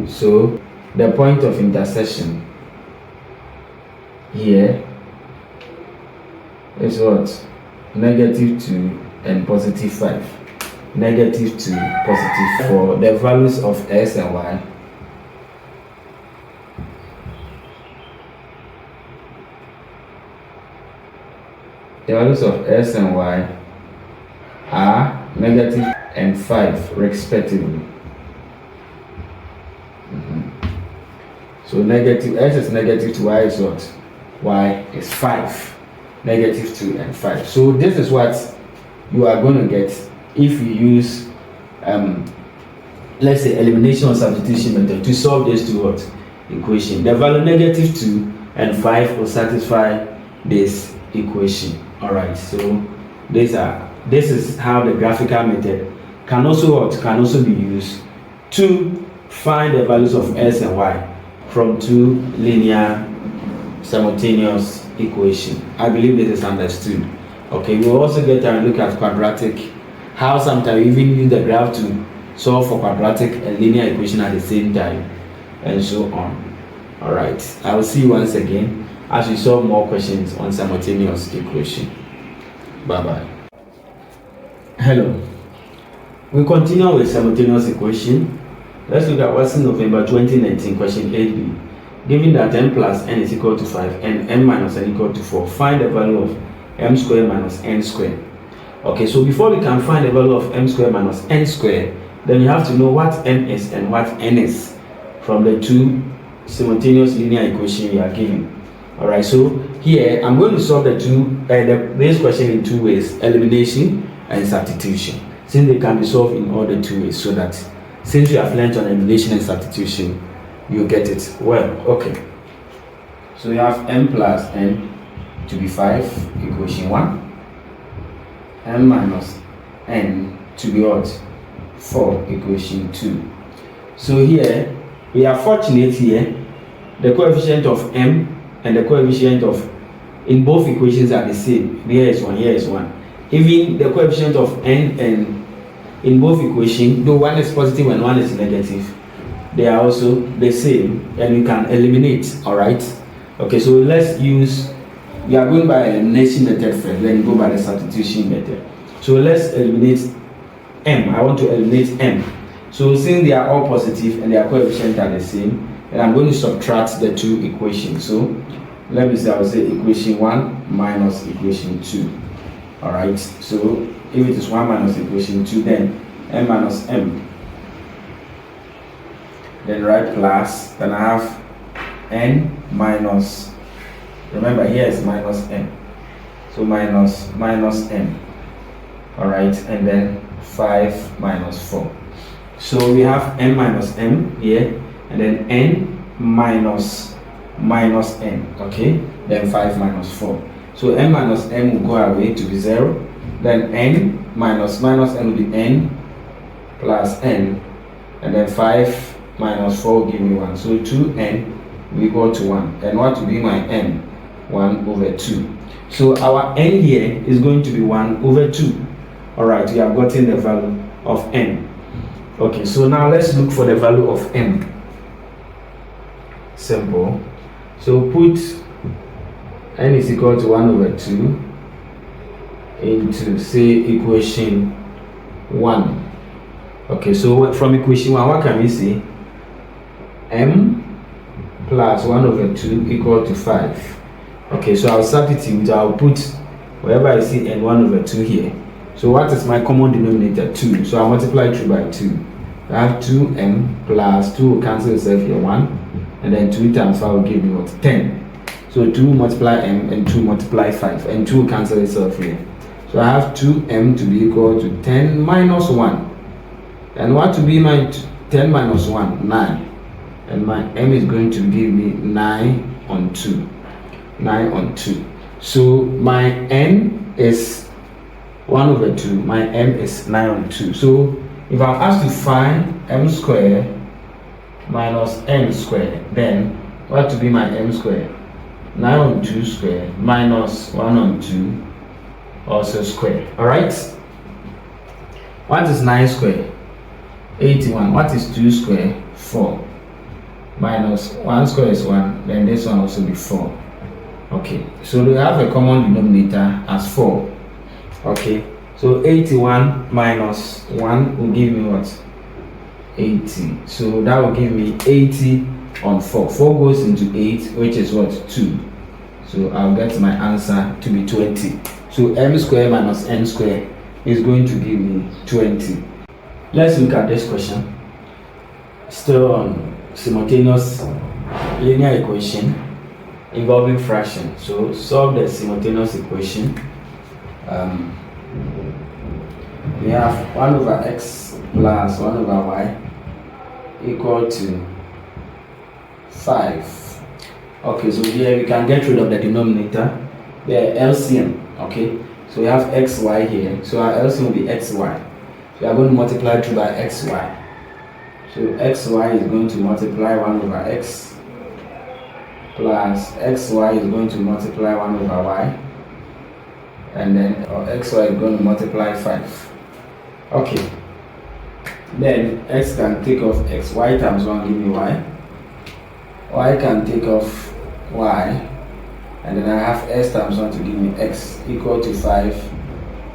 So the point of intersection here is what? -2 and +5. -2, +4. The values of s and y. The values of s and y are -5 and 5 respectively. So s is -2, y is what? Y is 5. -2 and 5. So this is what you are going to get if you use let's say elimination or substitution method to solve this to what? Equation. The value -2 and 5 will satisfy this equation. Alright, so this is how the graphical method can also be used to find the values of s and y from 2 linear simultaneous equation. I believe this is understood. Okay, we'll also get a look at quadratic, how sometimes we even use the graph to solve for quadratic and linear equation at the same time, and so on. Alright, I will see you once again as we solve more questions on simultaneous equation. Bye bye. Hello. We continue with simultaneous equation. Let's look at what's in November 2019 question 8b. Given that m plus n is equal to 5 and m minus n equal to 4, find the value of m squared minus n squared. Okay, so before we can find the value of m squared minus n squared, then you have to know what m is and what n is from the 2 simultaneous linear equation you are given. Alright, so here I'm going to solve this question in 2 ways: elimination and substitution, since they can be solved in all the 2 ways, so that since you have learned on elimination and substitution, you get it well. Okay, so you have m plus n to be 5, equation 1, m minus n to be what? 4, equation 2. So here we are fortunate here, the coefficient of m and the coefficient of in both equations are the same. Here is 1, here is 1. Even the coefficient of n and in both equations, though one is positive and one is negative, they are also the same, and we can eliminate. All right. Okay, so let's use you are going by elimination method first, then you go by the substitution method. So let's eliminate m. I want to eliminate m. So since they are all positive and their coefficients are the same, then I'm going to subtract the two equations. So let me say, I will say equation 1 minus equation 2. Alright, so if it is 1 minus equation 2, then m minus m. Then write plus, then I have n minus, remember here is minus n. So minus n. Alright, and then 5 minus 4. So we have n minus m here, and then n minus n, okay? Then 5 minus 4. So n minus m will go away to be 0. Then n minus n will be n plus n, and then 5 minus 4 will give me 1. So 2n will equal to 1. And what will be my n? 1 over 2. So our n here is going to be 1 over 2. Alright, we have gotten the value of n. Okay, so now let's look for the value of m. Simple. So put n is equal to 1 over 2 into, say, equation 1. Okay, so from equation 1, what can we say? M plus 1 over 2 equal to 5. Okay, so I'll substitute, I'll put wherever I see n 1 over 2 here. So what is my common denominator? 2. So I'll multiply 2 by 2. I have 2m plus 2 will cancel itself here, 1. And then 2 times 5 will give me what? 10. So 2 multiply m and 2 multiply 5. And 2 will cancel itself here. So I have 2m to be equal to 10 minus 1. And what will be my 10 minus 1? 9. And my m is going to give me 9 on 2. 9 on 2. So my n is 1 over 2. My m is 9 on 2. So if I'm asked to find m squared minus n squared, then what will be my m squared? 9 on 2 squared minus 1 on 2 also squared. Alright? What is 9 squared? 81. What is 2 squared? 4. Minus 1 squared is 1. Then this one also be 4. Okay. So we have a common denominator as 4. Okay. So 81 minus 1 will give me what? 80. So that will give me 80 on 4. 4 goes into 8, which is what? 2. So I'll get my answer to be 20. So m squared minus n squared is going to give me 20. Let's look at this question. Still on simultaneous linear equation involving fraction. So solve the simultaneous equation. We have 1 over x plus 1 over y equal to 5. Okay, so here we can get rid of the denominator, the LCM. Okay, so we have xy here, so our LCM will be xy. So we are going to multiply 2 by xy. So xy is going to multiply 1 over x plus xy is going to multiply 1 over y, and then xy is going to multiply 5. Okay, then x can take off x, y times 1 give me y can take off y, and then I have s times 1 to give me x equal to 5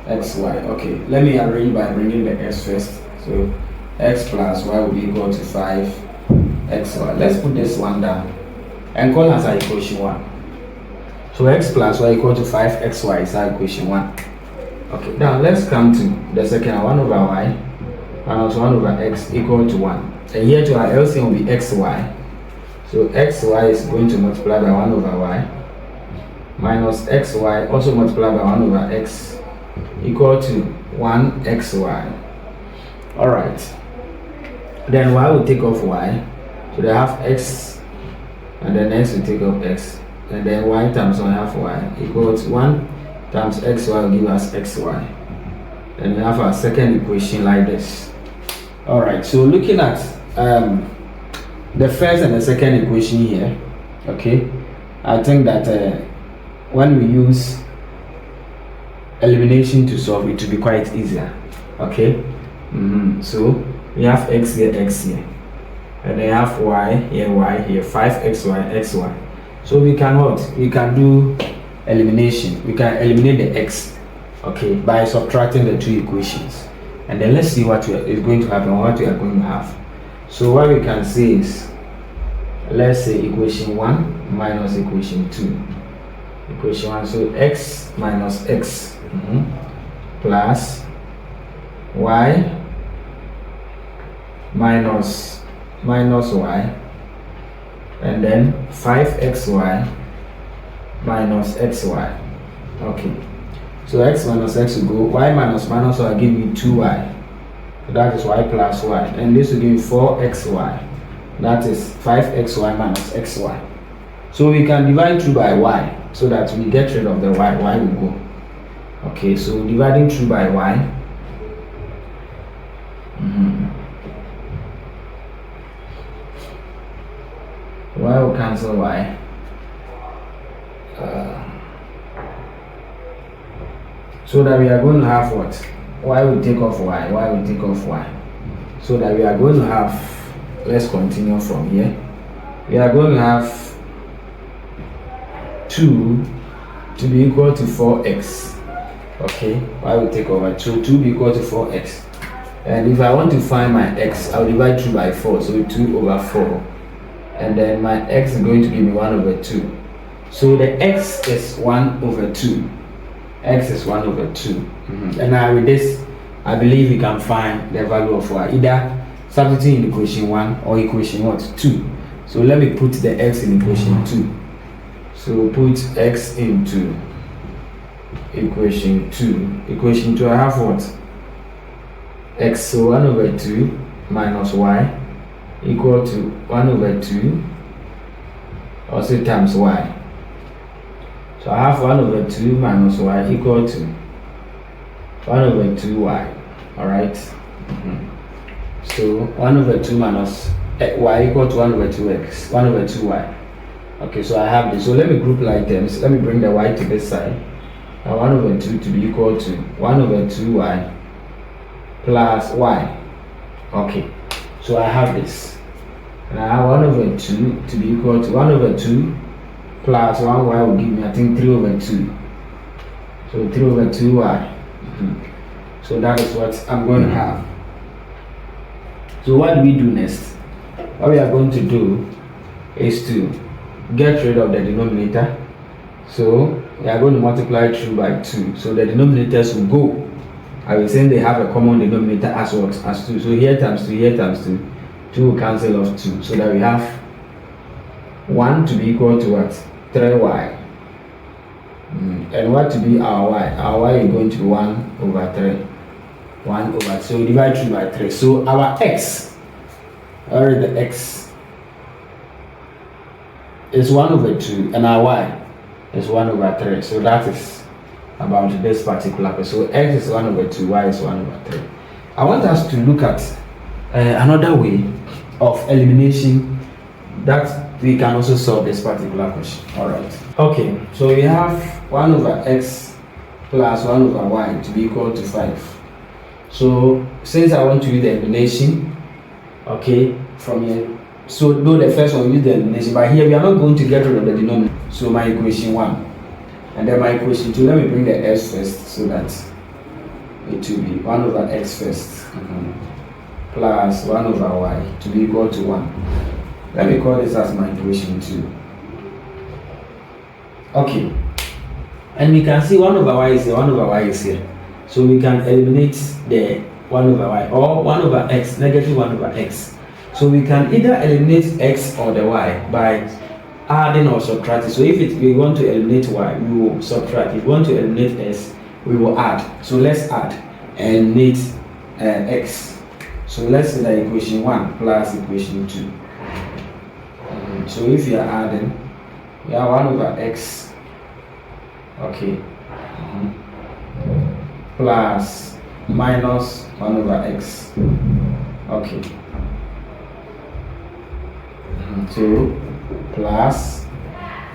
xy. Okay, let me arrange by bringing the s first. So x plus y will be equal to 5 xy. Let's put this one down and call as our equation 1. So x plus y equal to 5 xy is our equation 1. Okay, now let's come to the second 1 over y minus 1 over x equal to 1. And here to our LCM will be xy. So xy is going to multiply by 1 over y minus xy also multiply by 1 over x equal to 1 xy. Alright. Then y will take off y. So they have x, and then x will take off x. And then y times 1 half y equals 1 times xy will give us xy. Then we have our second equation like this. Alright, so looking at the first and the second equation here, okay, I think that when we use elimination to solve it, to be quite easier. Okay, so we have x here, and then have y here, 5xy, xy. So we can what? We can do elimination, we can eliminate the x, okay, by subtracting the two equations. And then let's see what is going to happen, what we are going to have. So what we can say is, let's say equation 1 minus equation 2. Equation 1, so x minus x plus y minus y, and then 5xy minus xy. Okay, so x minus x will go, y minus minus y will give me 2y, so that is y plus y, and this will give me 4xy, that is 5xy minus xy. So we can divide through by y so that we get rid of the y will go. Okay, so dividing through by y, y will cancel y. So that we are going to have what? Y will take off y will take off y. So that we are going to have, let's continue from here. We are going to have 2 to be equal to 4x. Okay, y will take over 2 be equal to 4x. And if I want to find my x, I'll divide 2 by 4, so 2 over 4. And then my x is going to give me 1 over 2. So the x is 1 over 2. X is 1 over 2. And now with this, I believe we can find the value of y, either substituting in equation 1 or equation 2. So let me put the x in equation 2. So put x into equation 2. Equation 2, I have what? X, so 1 over 2 minus y equal to 1 over 2 also times y. So I have 1 over 2 minus y equal to 1 over 2y. Alright? So 1 over 2 minus y equal to 1 over 2x, 1 over 2y. Okay, so I have this. So let me group like terms. Let me bring the y to this side. Now 1 over 2 to be equal to 1 over 2y plus y. Okay, so I have this. And I have 1 over 2 to be equal to 1 over 2 plus 1y will give me, I think, 3 over 2. So 3 over 2y. So that is what I'm going to have. So what do we do next? What we are going to do is to get rid of the denominator. So we are going to multiply through by 2. So the denominators will go. I was saying they have a common denominator as what? As 2. So here times 2, here times 2. 2 will cancel off 2. So that we have 1 to be equal to what? 3y. And what to be our y? Our y is going to be 1 over 3. 1 over 2. So divide through by 3. So our x, or the x, is 1 over 2, and our y is 1 over 3. So that is about this particular person. So x is 1 over 2, y is 1 over 3. I want us to look at another way of elimination that we can also solve this particular question. Alright. Okay, so we have 1 over x plus 1 over y to be equal to 5. So since I want to use the elimination, okay, from here, so though the first one we use the elimination, but here we are not going to get rid of the denominator. So my equation 1, and then my equation 2, let me bring the x first so that it will be 1 over x first plus 1 over y to be equal to 1. Let me call this as my equation 2. Okay, and we can see 1 over y is here, 1 over y is here. So we can eliminate the 1 over y, or 1 over x, negative 1 over x. So we can either eliminate x or the y by adding or subtracting. So if we want to eliminate y, we will subtract. If we want to eliminate s, we will add. So let's add and eliminate x. So let's say that equation 1 plus equation 2. So if you are adding, we have 1 over x, okay, plus minus 1 over x, okay, 2 plus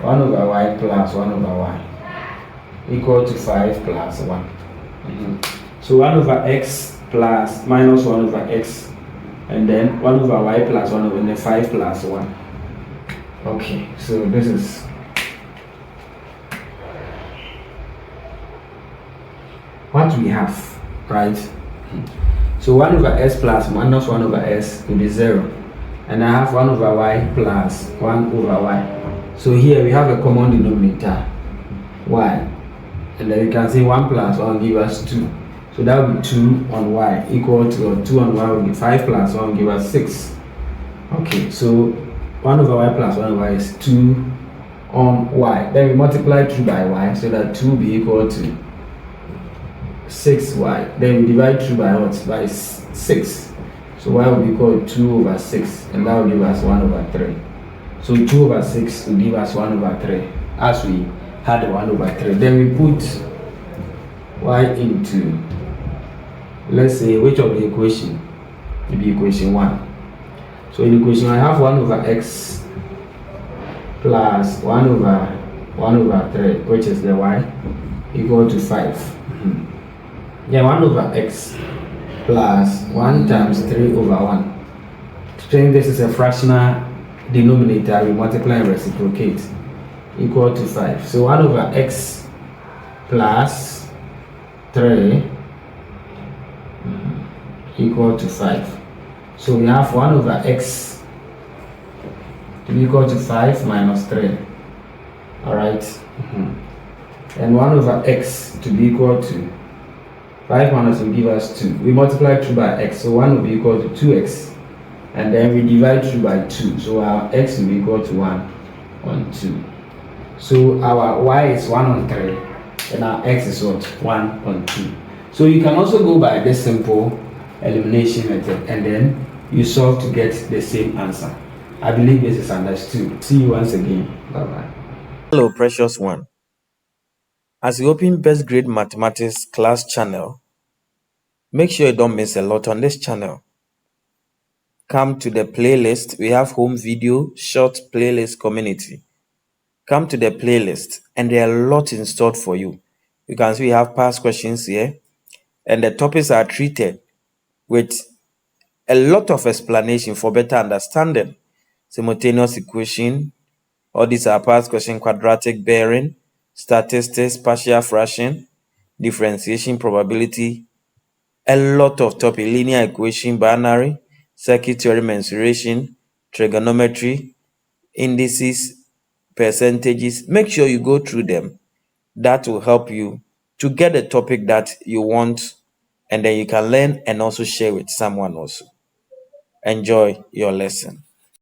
1 over y plus 1 over y equal to 5 plus 1. So 1 over x plus minus 1 over x, and then 1 over y plus 1 over, and then 5 plus 1. Okay, so this is what we have, right? So 1 over s plus minus 1 over s will be 0. And I have 1 over y plus 1 over y. So here we have a common denominator, y. And then you can say 1 plus 1 give us 2. So that will be 2 on y equal to, or 2 on y will be 5 plus 1 give us 6. Okay, so 1 over y plus 1 over y is 2 on y. Then we multiply 2 by y, so that 2 will be equal to 6y. Then we divide 2 by what? By 6. So y will be equal to 2 over 6, and that will give us 1 over 3. So 2 over 6 will give us 1 over 3, as we had 1 over 3. Then we put y into, let's say, which of the equation? Maybe equation 1. So in equation I have 1 over x plus 1 over 3, which is the y, equal to 5. Yeah, 1 over x plus 1 times 3 over 1. Since this is a fractional denominator, we multiply and reciprocate, equal to 5. So 1 over x plus 3 equal to 5. So we have 1 over x to be equal to 5 minus 3. Alright? And 1 over x to be equal to 5 minus will give us 2. We multiply 2 by x, so 1 will be equal to 2x. And then we divide 2 by 2, so our x will be equal to 1 on 2. So our y is 1 on 3, and our x is what? 1 on 2. So you can also go by this simple elimination method, and then you solve to get the same answer. I believe this is understood. See you once again. Bye-bye. Hello, precious one. As you open Best Grade Mathematics class channel, make sure you don't miss a lot on this channel. Come to the playlist. We have home video, short playlist community. Come to the playlist, and there are a lot installed for you. You can see we have past questions here, and the topics are treated with a lot of explanation for better understanding. Simultaneous equation, all these are past question, quadratic bearing, statistics, partial fraction, differentiation, probability, a lot of topic, linear equation, binary, circuit theory, mensuration, trigonometry, indices, percentages. Make sure you go through them. That will help you to get a topic that you want, and then you can learn and also share with someone also. Enjoy your lesson.